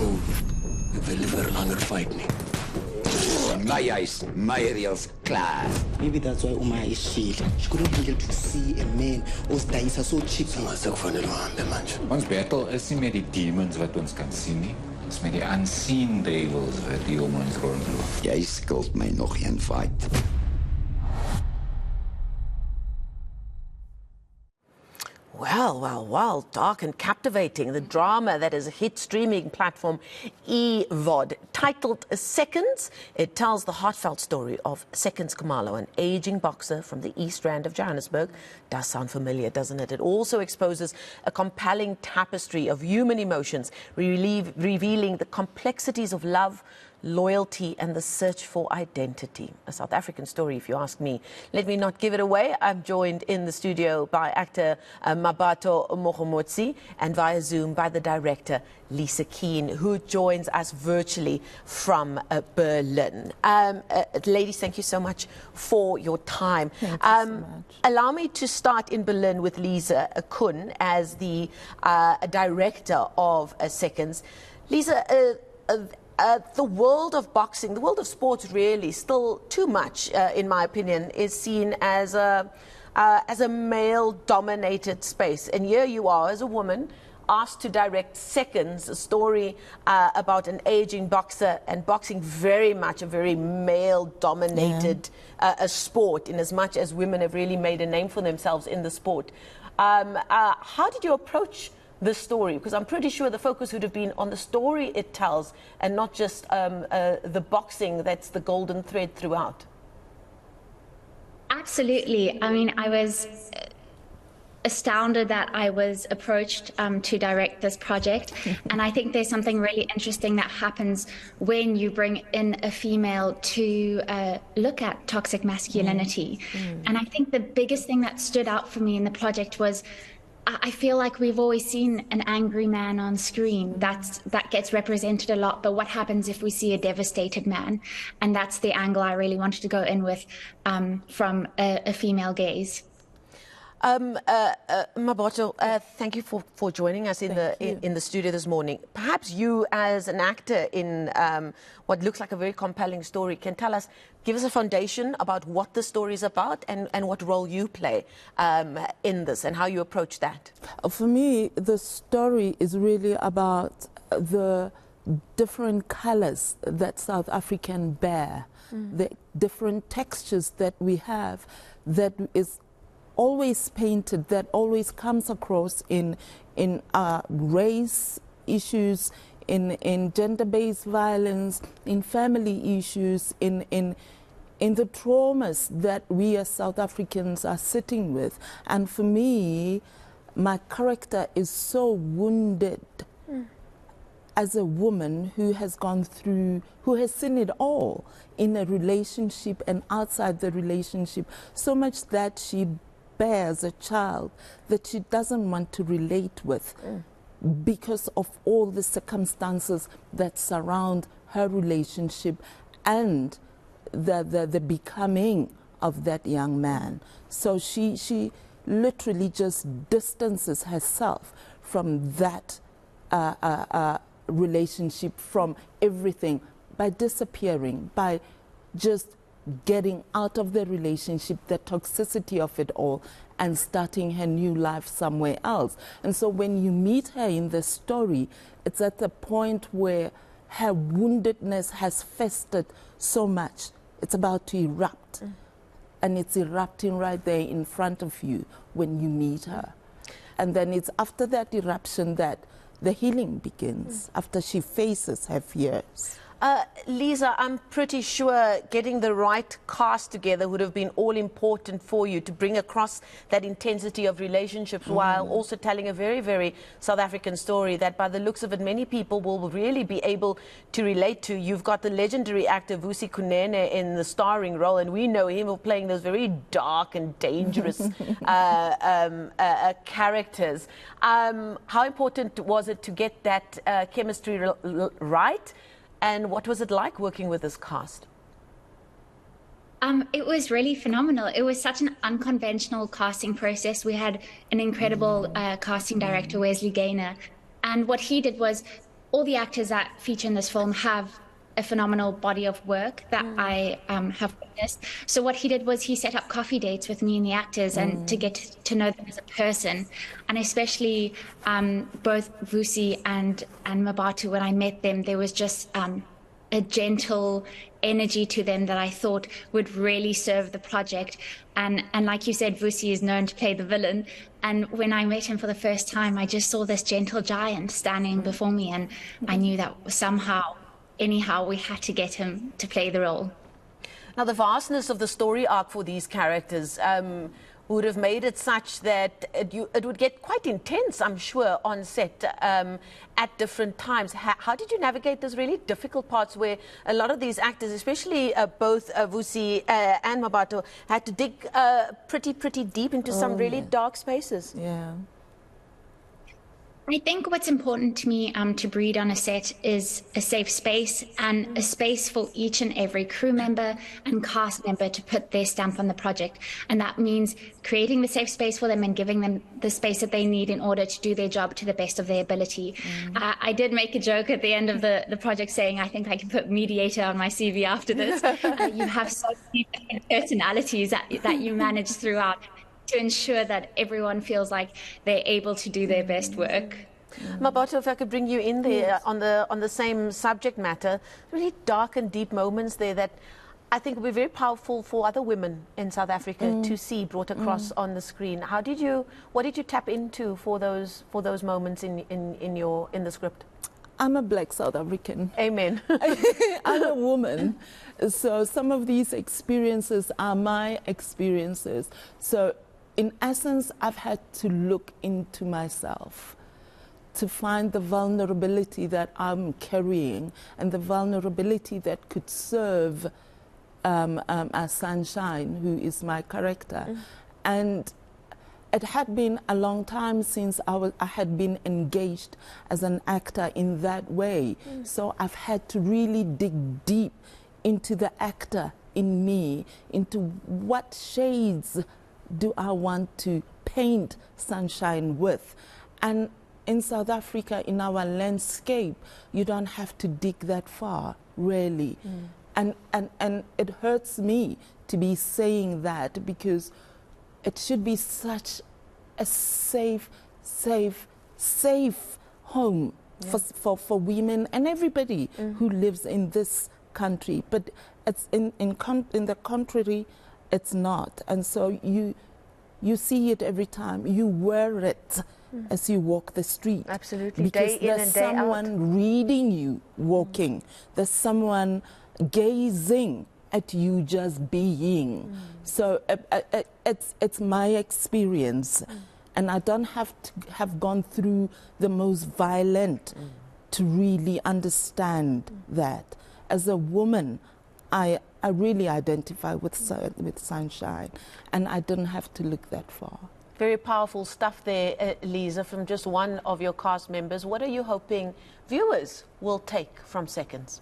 Oh, ek wil liever langer fight nie. My huis, my reels klaar. Maybe that's why Uma is shield. She couldn't handle to see a man who's dying so cheaply. Mas ek van hulle hande, mans. Ons battle is nie met die demons wat ons kan sien nie. Dis met die unseen devils wat die om ons rondloop. Jy skuld my nog een fight. Well, dark and captivating. The drama that is a hit streaming platform eVOD. Titled Seconds, it tells the heartfelt story of Seconds Khumalo, an aging boxer from the East Rand of Johannesburg. Does sound familiar, doesn't it? It also exposes a compelling tapestry of human emotions, revealing the complexities of love, loyalty and the search for identity. A South African story, if you ask me. Let me not give it away. I'm joined in the studio by actor Mmabatho Mogomotsi and via Zoom by the director Liese Kuhn, who joins us virtually from Berlin. Ladies, thank you so much for your time. Thank you so much. Allow me to start in Berlin with Liese Kuhn as the director of Seconds. Liese, the world of boxing, the world of sports really, still too much, in my opinion, is seen as a male-dominated space. And here you are, as a woman, asked to direct Seconds, a story about an aging boxer, and boxing very much a very male-dominated sport, in as much as women have really made a name for themselves in the sport. How did you approach the story? Because I'm pretty sure the focus would have been on the story it tells and not just the boxing that's the golden thread throughout. Absolutely. I mean, I was astounded that I was approached to direct this project. And I think there's something really interesting that happens when you bring in a female to look at toxic masculinity. And I think the biggest thing that stood out for me in the project was I feel like we've always seen an angry man on screen. That gets represented a lot, but what happens if we see a devastated man? And that's the angle I really wanted to go in with from a female gaze. Mmabatho, thank you for joining us in the studio this morning. Perhaps you, as an actor in what looks like a very compelling story, can give us a foundation about what the story is about and what role you play in this and how you approach that. For me, the story is really about the different colors that South African bear, the different textures that we have that is always painted, that always comes across in race issues, in gender-based violence, in family issues, in the traumas that we as South Africans are sitting with. And for me, my character is so wounded as a woman who has gone through, who has seen it all in a relationship and outside the relationship, so much that she bears a child that she doesn't want to relate with because of all the circumstances that surround her relationship and the becoming of that young man. So she literally just distances herself from that relationship, from everything, by disappearing, by just getting out of the relationship, the toxicity of it all, and starting her new life somewhere else. And so when you meet her in the story, it's at the point where her woundedness has festered so much. It's about to erupt. And it's erupting right there in front of you when you meet her. And then it's after that eruption that the healing begins, after she faces her fears. Liese, I'm pretty sure getting the right cast together would have been all important for you to bring across that intensity of relationships while also telling a very, very South African story that by the looks of it, many people will really be able to relate to. You've got the legendary actor Liese Kuhn in the starring role, and we know him of playing those very dark and dangerous characters. How important was it to get that chemistry right? And what was it like working with this cast? It was really phenomenal. It was such an unconventional casting process. We had an incredible casting director, Wesley Gaynor. And what he did was all the actors that feature in this film have a phenomenal body of work that I have witnessed. So what he did was he set up coffee dates with me and the actors and to get to know them as a person. And especially both Vusi and Mmabatho, when I met them, there was just a gentle energy to them that I thought would really serve the project. And like you said, Vusi is known to play the villain. And when I met him for the first time, I just saw this gentle giant standing before me, and I knew that somehow, anyhow, we had to get him to play the role. Now, the vastness of the story arc for these characters would have made it such that it would get quite intense, I'm sure, on set at different times. How did you navigate those really difficult parts where a lot of these actors, especially both Vusi and Mmabatho, had to dig pretty deep into some really dark spaces? Yeah. I think what's important to me to breed on a set is a safe space, and a space for each and every crew member and cast member to put their stamp on the project. And that means creating the safe space for them and giving them the space that they need in order to do their job to the best of their ability. I did make a joke at the end of the project saying, I think I can put mediator on my CV after this. You have so many different personalities that you manage throughout, to ensure that everyone feels like they're able to do their best work. Mmabatho, if I could bring you in there on the same subject matter, really dark and deep moments there that I think will be very powerful for other women in South Africa to see brought across on the screen. What did you tap into for those moments in the script? I'm a black South African. Amen. I'm a woman. So some of these experiences are my experiences. So in essence, I've had to look into myself to find the vulnerability that I'm carrying and the vulnerability that could serve as Sunshine, who is my character. And it had been a long time since I had been engaged as an actor in that way. So I've had to really dig deep into the actor in me, into what shades do I want to paint Sunshine with. And in South Africa, in our landscape, you don't have to dig that far, really. And it hurts me to be saying that, because it should be such a safe home for women and everybody who lives in this country. But it's in the contrary, it's not. And so you see it every time. You wear it as you walk the street. Absolutely. Because Day in there's and day out. someone reading you walking. There's someone gazing at you just being. So it's my experience. And I don't have to have gone through the most violent to really understand that. As a woman, I really identify with Sunshine, and I didn't have to look that far. Very powerful stuff there, Liese, from just one of your cast members. What are you hoping viewers will take from Seconds?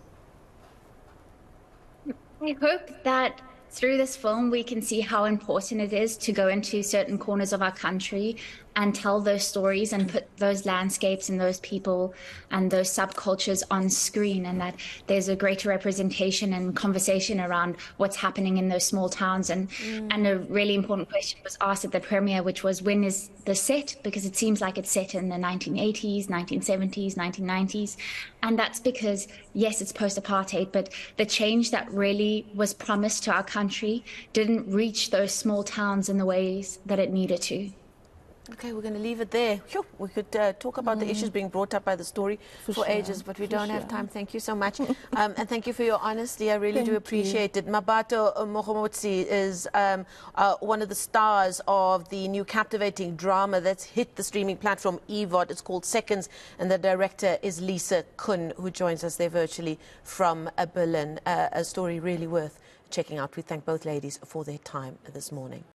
I hope that through this film we can see how important it is to go into certain corners of our country and tell those stories and put those landscapes and those people and those subcultures on screen, and that there's a greater representation and conversation around what's happening in those small towns. And a really important question was asked at the premiere, which was, when is the set? Because it seems like it's set in the 1980s, 1970s, 1990s. And that's because, yes, it's post-apartheid, but the change that really was promised to our country didn't reach those small towns in the ways that it needed to. Okay, we're going to leave it there. Phew, we could talk about the issues being brought up by the story for ages, but we don't have time. Thank you so much. And thank you for your honesty. I really do appreciate it. Mmabatho Mogomotsi is one of the stars of the new captivating drama that's hit the streaming platform eVOD. It's called Seconds, and the director is Liese Kuhn, who joins us there virtually from Berlin. A story really worth checking out. We thank both ladies for their time this morning.